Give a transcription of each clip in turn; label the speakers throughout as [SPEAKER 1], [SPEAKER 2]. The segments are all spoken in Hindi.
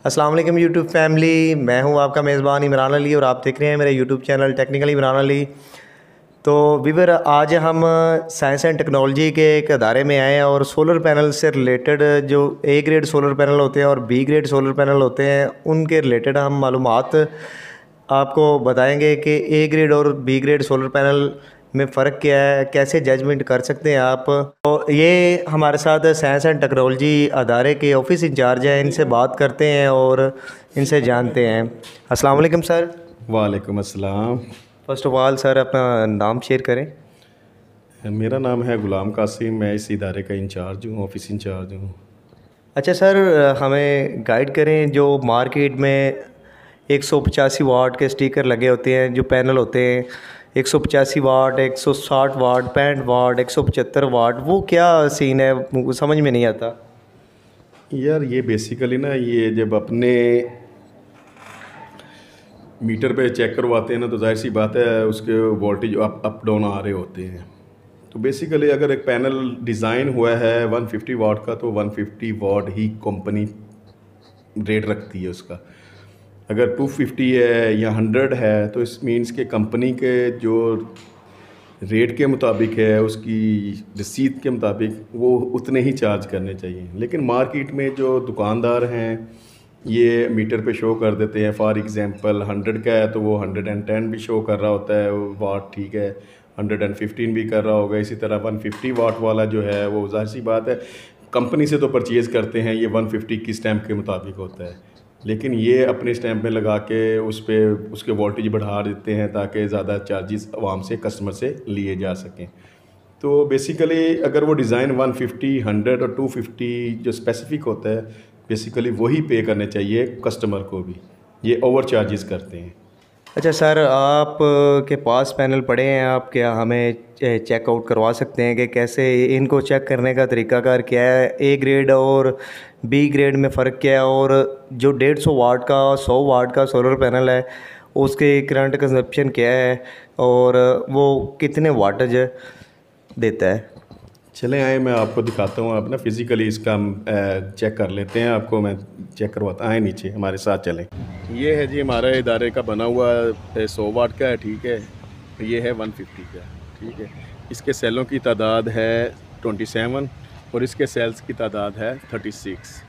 [SPEAKER 1] अस्सलाम वालेकुम यूट्यूब फैमिली। मैं हूं आपका मेज़बान इमरान अली और आप देख रहे हैं मेरा YouTube channel technical Imran Ali. तो वीवर आज हम साइंस एंड टेक्नोलॉजी के एक अदारे में आए हैं और सोलर पैनल से रिलेटेड जो ए ग्रेड सोलर पैनल होते हैं और बी ग्रेड सोलर पैनल होते हैं उनके रिलेटेड हम मालूमात आपको बताएंगे कि ए ग्रेड और बी ग्रेड सोलर पैनल में फ़र्क क्या है, कैसे जजमेंट कर सकते हैं आप। तो ये हमारे साथ साइंस एंड टेक्नोलॉजी अदारे के ऑफिस इंचार्ज हैं, इनसे बात करते हैं और इनसे जानते हैं। अस्सलाम वालेकुम सर।
[SPEAKER 2] वालेकुम अस्सलाम।
[SPEAKER 1] फ़र्स्ट ऑफ़ ऑल सर अपना नाम शेयर करें।
[SPEAKER 2] मेरा नाम है ग़ुलाम कासिम, मैं इस इदारे का इंचार्ज हूँ, ऑफिस इंचार्ज हूँ।
[SPEAKER 1] अच्छा सर, हमें गाइड करें, जो मार्केट में 185 वाट के स्टिकर लगे होते हैं, जो पैनल होते हैं 185 वाट, 160 वाट, 65 वाट, 175 वाट, वो क्या सीन है, मुझे समझ में नहीं आता।
[SPEAKER 2] यार ये बेसिकली ना, ये जब अपने मीटर पे चेक करवाते हैं ना, तो जाहिर सी बात है उसके वोल्टेज अप डाउन आ रहे होते हैं। तो बेसिकली अगर एक पैनल डिज़ाइन हुआ है 150 वाट का, तो 150 वाट ही कंपनी रेट रखती है उसका। अगर 250 है या 100 है, तो इस मीन्स के कंपनी के जो रेट के मुताबिक है, उसकी रसीद के मुताबिक वो उतने ही चार्ज करने चाहिए। लेकिन मार्केट में जो दुकानदार हैं ये मीटर पे शो कर देते हैं। फॉर एग्ज़ाम्पल 100 का है तो वो 110 भी शो कर रहा होता है वाट, ठीक है, 115 भी कर रहा होगा। इसी तरह 150 वाट वाला जो है वो जाहिर सी बात है कंपनी से तो परचेज़ करते हैं, ये 150 की स्टैम्प के मुताबिक होता है। लेकिन ये अपने स्टैम्प में लगा के उस पर उसके वोल्टेज बढ़ा देते हैं ताकि ज़्यादा चार्जेस आवाम से, कस्टमर से लिए जा सकें। तो बेसिकली अगर वो डिज़ाइन 150, 100 और 250 जो स्पेसिफिक होता है, बेसिकली वही पे करने चाहिए कस्टमर को भी। ये ओवर चार्जेस करते हैं।
[SPEAKER 1] अच्छा सर, आप के पास पैनल पड़े हैं, आप क्या हमें चेकआउट करवा सकते हैं कि कैसे इनको चेक करने का तरीकाकार क्या है, ए ग्रेड और बी ग्रेड में फ़र्क क्या है, और जो 150 वाट का 100 वाट का सोलर पैनल है उसके करंट कंजप्शन क्या है और वो कितने वाटेज देता है।
[SPEAKER 2] चलें आए, मैं आपको दिखाता हूँ। आप ना फिज़िकली इसका चेक कर लेते हैं, आपको मैं चेक करवाता। आए नीचे हमारे साथ चलें। ये है जी हमारे इदारे का बना हुआ 100 वाट का है, ठीक है। ये है 150 का, ठीक है। इसके सेलों की तादाद है 27 और इसके सेल्स की तादाद है 36।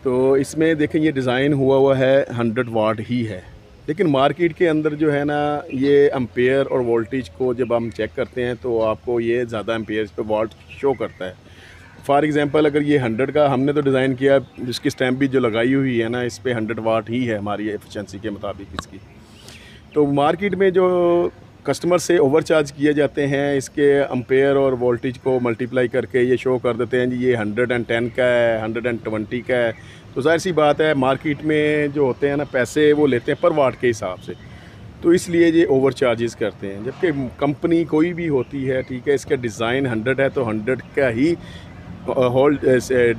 [SPEAKER 2] तो इसमें देखें ये डिज़ाइन हुआ है 100 वाट ही है, लेकिन मार्केट के अंदर जो है ना, ये एम्पेयर और वोल्टेज को जब हम चेक करते हैं तो आपको ये ज़्यादा एम्पेयर पे वाट शो करता है। फॉर एग्ज़ाम्पल अगर ये 100 का हमने तो डिज़ाइन किया, जिसकी स्टैम्प भी जो लगाई हुई है ना, इस पर 100 वाट ही है हमारी एफिशिएंसी के मुताबिक इसकी। तो मार्केट में जो कस्टमर से ओवर चार्ज किए जाते हैं, इसके एम्पेयर और वोल्टेज को मल्टीप्लाई करके ये शो कर देते हैं जी ये 110 का है, 120 का है। तो जाहिर सी बात है मार्केट में जो होते हैं ना पैसे, वो लेते हैं पर वाट के हिसाब से, तो इसलिए ये ओवर चार्जेस करते हैं। जबकि कंपनी कोई भी होती है, ठीक है, इसका डिज़ाइन 100 है तो 100 का ही होल्ड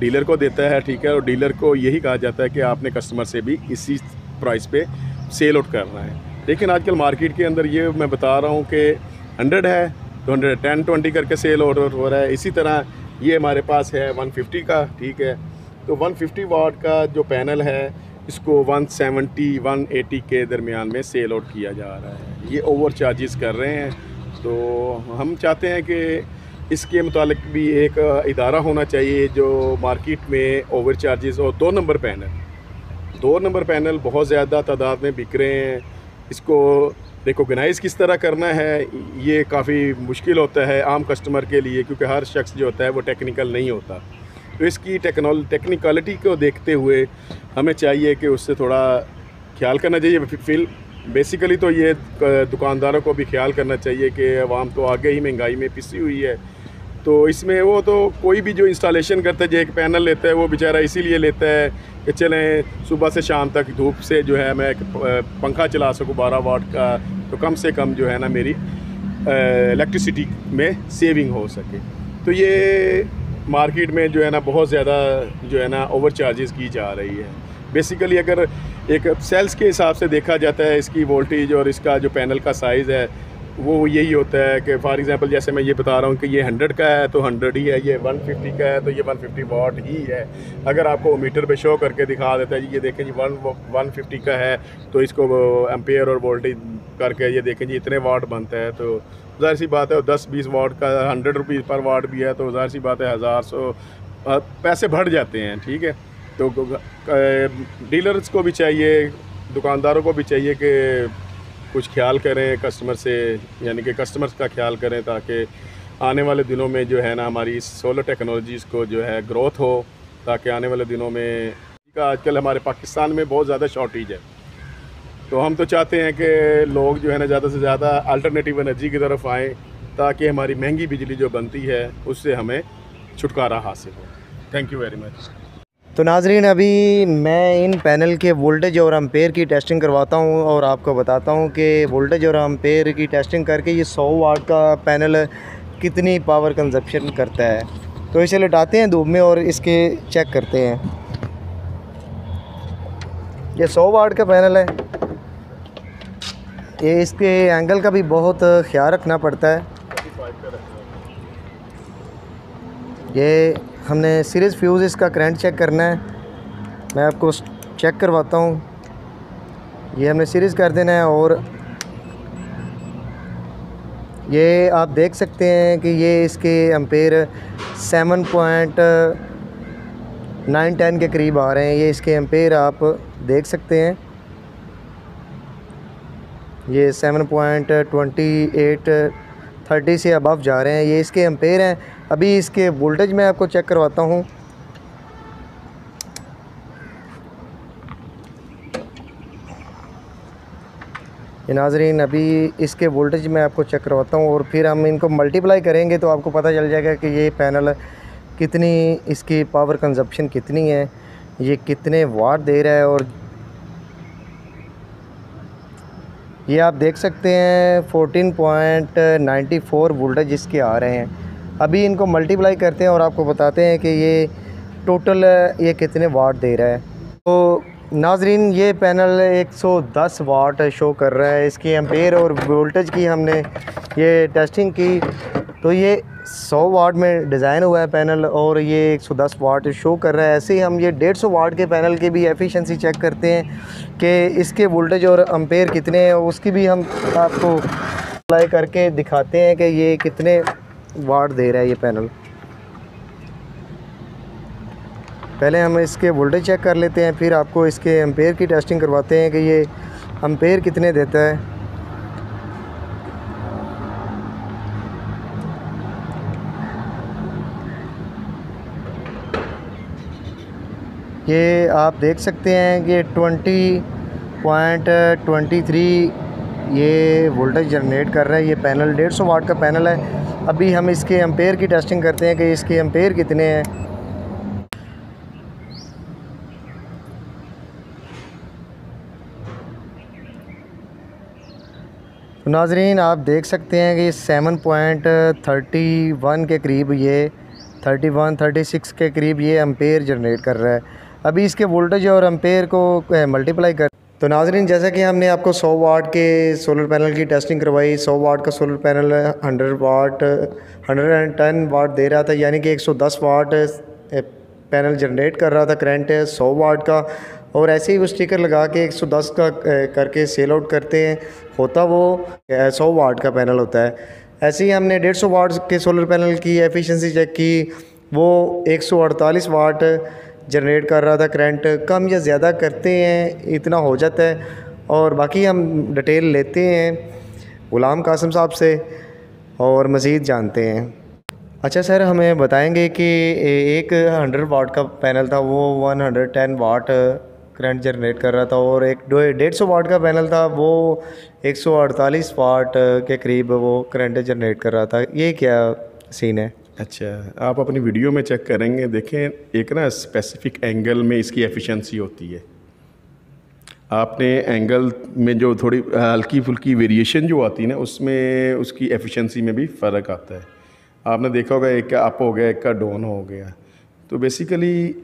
[SPEAKER 2] डीलर को देता है, ठीक है। और डीलर को यही कहा जाता है कि आपने कस्टमर से भी इसी प्राइस पे सेल आउट करना है। लेकिन आजकल मार्केट के अंदर ये मैं बता रहा हूँ कि 100 है तो 110, 20 करके सेल आउट हो रहा है। इसी तरह ये हमारे पास है 150 का, ठीक है। तो 150 वाट का जो पैनल है इसको 170, 180 के दरमियान में सेल आउट किया जा रहा है। ये ओवर चार्जेस कर रहे हैं। तो हम चाहते हैं कि इसके मुतालिक भी एक इदारा होना चाहिए जो मार्केट में ओवर चार्जेस। और 2 नंबर पैनल बहुत ज़्यादा तादाद में बिक रहे हैं। इसको रिकॉग्नाइज़ किस तरह करना है ये काफ़ी मुश्किल होता है आम कस्टमर के लिए, क्योंकि हर शख्स जो होता है वो टेक्निकल नहीं होता। तो इसकी टेक्निकलिटी को देखते हुए हमें चाहिए कि उससे थोड़ा ख्याल करना चाहिए। बेसिकली तो ये दुकानदारों को भी ख्याल करना चाहिए कि आवाम तो आगे ही महंगाई में पिसी हुई है। तो इसमें वो तो कोई भी जो इंस्टॉलेशन करता है, जो एक पैनल लेता है, वो बेचारा इसीलिए लेता है कि चलें सुबह से शाम तक धूप से जो है मैं एक पंखा चला सकूँ 12 वाट का, तो कम से कम जो है ना मेरी इलेक्ट्रिसिटी में सेविंग हो सके। तो ये मार्केट में जो है ना बहुत ज़्यादा जो है ना ओवर चार्जेस की जा रही है। बेसिकली अगर एक सेल्स के हिसाब से देखा जाता है, इसकी वोल्टेज और इसका जो पैनल का साइज़ है, वो यही होता है कि फॉर एग्ज़ाम्पल जैसे मैं ये बता रहा हूँ कि ये 100 का है तो 100 ही है, ये 150 का है तो ये 150 वाट ही है। अगर आपको मीटर पे शो करके दिखा देता है जी, ये देखें जी 150 का है तो इसको एम्पेयर और वोल्टेज करके ये देखें जी इतने वाट बनता है, तो ज़ाहिर सी बात है 10-20 वाट का 100 रुपीज़ पर वाट भी है तो ज़ाहिर सी बात है 1000 पैसे बढ़ जाते हैं। ठीक है, तो डीलर्स को भी चाहिए, दुकानदारों को भी चाहिए कि कुछ ख्याल करें कस्टमर से, यानी कि कस्टमर्स का ख्याल करें ताकि आने वाले दिनों में जो है ना हमारी सोलर टेक्नोलॉजीज़ को जो है ग्रोथ हो, ताकि आने वाले दिनों में का आजकल हमारे पाकिस्तान में बहुत ज़्यादा शॉर्टेज है। तो हम तो चाहते हैं कि लोग जो है ना ज़्यादा से ज़्यादा अल्टरनेटिव एनर्जी की तरफ आएँ ताकि हमारी महंगी बिजली जो बनती है उससे हमें छुटकारा हासिल हो। Thank you very much.
[SPEAKER 1] तो नाजरीन, अभी मैं इन पैनल के वोल्टेज और एम्पेयर की टेस्टिंग करवाता हूं और आपको बताता हूं कि वोल्टेज और एम्पेयर की टेस्टिंग करके ये 100 वाट का पैनल कितनी पावर कंजप्शन करता है। तो इसे लटाते हैं धूप में और इसके चेक करते हैं। ये 100 वाट का पैनल है, ये इसके एंगल का भी बहुत ख्याल रखना पड़ता है। ये हमने सीरीज़ फ्यूज़ इसका करंट चेक करना है, मैं आपको चेक करवाता हूँ। ये हमने सीरीज़ कर देना है और ये आप देख सकते हैं कि ये इसके एम्पेयर 7.910 के करीब आ रहे हैं। ये इसके एम्पेयर आप देख सकते हैं, ये 7.2830 से अबव जा रहे हैं, ये इसके एम्पेयर हैं। अभी इसके वोल्टेज मैं आपको चेक करवाता हूँ। ये नाज़रीन, अभी इसके वोल्टेज मैं आपको चेक करवाता हूँ और फिर हम इनको मल्टीप्लाई करेंगे तो आपको पता चल जाएगा कि ये पैनल कितनी, इसकी पावर कंजप्शन कितनी है, ये कितने वाट दे रहा है। और ये आप देख सकते हैं 14.94 वोल्टेज इसके आ रहे हैं। अभी इनको मल्टीप्लाई करते हैं और आपको बताते हैं कि ये टोटल ये कितने वाट दे रहा है। तो नाजरीन, ये पैनल 110 वाट शो कर रहा है। इसकी एम्पेयर और वोल्टेज की हमने ये टेस्टिंग की तो ये 100 वाट में डिज़ाइन हुआ है पैनल और ये 110 वाट शो कर रहा है। ऐसे ही हम ये 150 वाट के पैनल की भी एफिशिएंसी चेक करते हैं कि इसके वोल्टेज और एम्पेयर कितने हैं, उसकी भी हम आपको अप्लाई करके दिखाते हैं कि ये कितने वाट दे रहा है ये पैनल। पहले हम इसके वोल्टेज चेक कर लेते हैं, फिर आपको इसके एम्पेयर की टेस्टिंग करवाते हैं कि ये एम्पेयर कितने देता है। ये आप देख सकते हैं कि 20.23 ये वोल्टेज जनरेट कर रहा है। ये पैनल 150 वाट का पैनल है। अभी हम इसके एम्पेयर की टेस्टिंग करते हैं कि इसके एम्पेयर कितने हैं। तो नाजरीन, आप देख सकते हैं कि 7.31 के करीब, ये 31-36 के करीब ये एम्पेयर जनरेट कर रहा है। अभी इसके वोल्टेज और एम्पेयर को मल्टीप्लाई कर। तो नाजरीन, जैसा कि हमने आपको 100 वाट के सोलर पैनल की टेस्टिंग करवाई, 100 वाट का सोलर पैनल 110 वाट दे रहा था, यानी कि 110 वाट पैनल जनरेट कर रहा था करंट 100 वाट का। और ऐसे ही वो स्टिकर लगा के 110 का करके सेल आउट करते हैं, होता वो 100 वाट का पैनल होता है। ऐसे ही हमने 150 वाट के सोलर पैनल की एफिशिएंसी चेक की, वो 148 वाट जनरेट कर रहा था करंट। कम या ज़्यादा करते हैं, इतना हो जाता है। और बाकी हम डिटेल लेते हैं ग़ुलाम कासिम साहब से और मज़ीद जानते हैं। अच्छा सर, हमें बताएंगे कि एक 100 वाट का पैनल था, वो 110 वाट करंट जनरेट कर रहा था, और एक 150 वाट का पैनल था, वो 148 वाट के करीब वो करंट जनरेट कर रहा था। ये क्या सीन है?
[SPEAKER 2] अच्छा, आप अपनी वीडियो में चेक करेंगे, देखें एक ना स्पेसिफिक एंगल में इसकी एफिशिएंसी होती है। आपने एंगल में जो थोड़ी हल्की फुल्की वेरिएशन जो आती है ना, उसमें उसकी एफिशिएंसी में भी फ़र्क आता है। आपने देखा होगा एक का अप हो गया, एक का डाउन हो गया। तो बेसिकली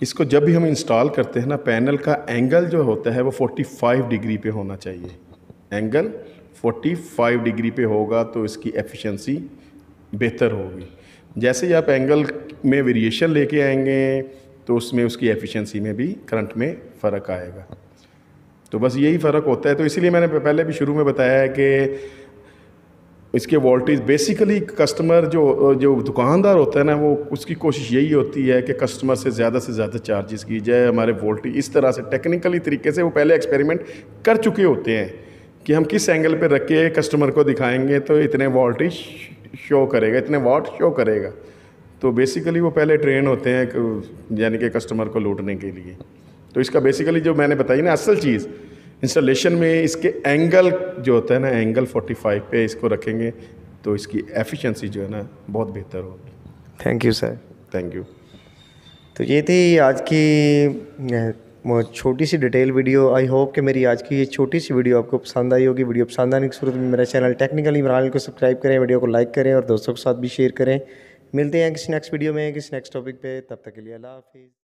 [SPEAKER 2] इसको जब भी हम इंस्टॉल करते हैं ना, पैनल का एंगल जो होता है वो 45 डिग्री पे होना चाहिए। एंगल 45 डिग्री पे होगा तो इसकी एफिशिएंसी बेहतर होगी। जैसे ही आप एंगल में वेरिएशन लेके आएंगे तो उसमें उसकी एफिशिएंसी में भी करंट में फ़र्क आएगा। तो बस यही फ़र्क होता है। तो इसीलिए मैंने पहले भी शुरू में बताया है कि इसके वोल्टेज बेसिकली कस्टमर जो दुकानदार होता है ना, वो उसकी कोशिश यही होती है कि कस्टमर से ज़्यादा चार्जेस की जाए। हमारे वोल्टेज इस तरह से टेक्निकली तरीके से वो पहले एक्सपेरिमेंट कर चुके होते हैं कि हम किस एंगल पे रख के कस्टमर को दिखाएंगे तो इतने वोल्टेज शो करेगा, इतने वाट शो करेगा। तो बेसिकली वो पहले ट्रेन होते हैं यानी कि कस्टमर को लूटने के लिए। तो इसका बेसिकली जो मैंने बताई ना असल चीज़ इंस्टॉलेशन में, इसके एंगल जो होता है ना, एंगल 45 पे इसको रखेंगे तो इसकी एफिशिएंसी जो है ना बहुत बेहतर होगी।
[SPEAKER 1] Thank you sir.
[SPEAKER 2] Thank you.
[SPEAKER 1] तो ये थी आज की छोटी सी डिटेल वीडियो। आई होप कि मेरी आज की ये छोटी सी वीडियो आपको पसंद आई होगी। वीडियो पसंद आने की सूरत में मेरा चैनल टेक्निकल इमरान को सब्सक्राइब करें, वीडियो को लाइक करें और दोस्तों के साथ भी शेयर करें। मिलते हैं किसी नेक्स्ट वीडियो में किसी नेक्स्ट टॉपिक पे। तब तक के लिए अल्लाह हाफिज़।